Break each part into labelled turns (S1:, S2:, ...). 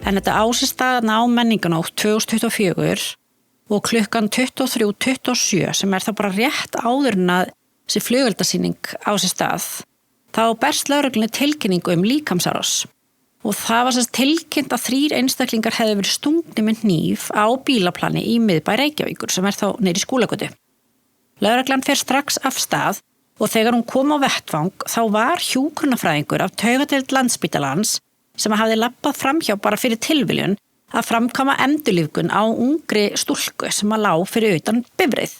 S1: En þetta á sér stað á Menningarnótt 2024 og klukkan 23:27 sem þá bara rétt áður en að þessi flugeldasýning á sér stað. Þá berst lögreglunni tilkynningu líkamsárás og það var sem tilkynnt að 3 einstaklingar hefðu verið stungnir með hníf á bílaplani í miðbæ Reykjavíkur sem þá niðri í Skúlagötu. Lögreglan fer strax af stað og þegar hún kom á vettvang þá var hjúkrunarfræðingur af taugadeild Landspítalans sem hafði labbað framhjá bara fyrir tilviljun að framkvæma endurlífgun á ungri stúlku sem lá fyrir utan bifreið.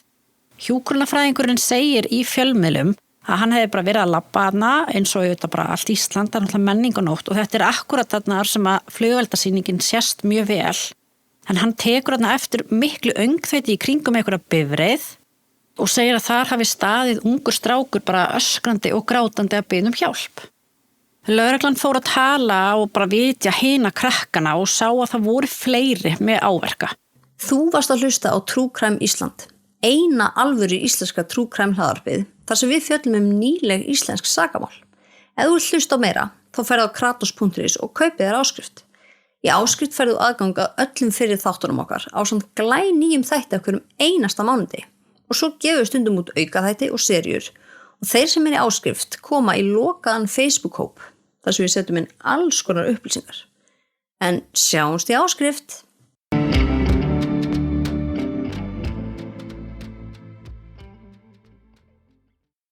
S1: Hjúkrunarfræðingurinn segir í fjölmiðlum að hann hefði bara verið að labba hana eins og auðvitað bara allt Ísland, það náttúrulega Menningarnótt og þetta akkurat þarna sem að flugeldasýningin sést mjög vel. En hann tekur þarna eftir miklu öngþveiti í kringum einhverja bifreið og segir að þar hafi staðið ungur strákur bara öskrandi og grátandi að biðja hjálp. Lögreglan fór að tala og bara vitja hina krakkana og sá að það voru fleiri með áverka.
S2: Þú varst að hlusta á True Crime Ísland, eina alvöru íslenska True Crime hlaðvarpið, þar sem við fjöllum nýleg íslensk sakamál. Ef þú vilt hlusta á meira, þá ferðu á kratos.is og kaupið þér áskrift. Í áskrift ferðu aðgang að öllum fyrir þáttunum okkar á samt glænýjum þætti af hverjum einasta mánuði. Og svo gefum við stundum út aukaþætti og seríur. Og þeir sem í áskrift koma í lokaðan Facebook-hóp, þar sem við setjum inn alls konar upplýsingar. En sjáumst í áskrift!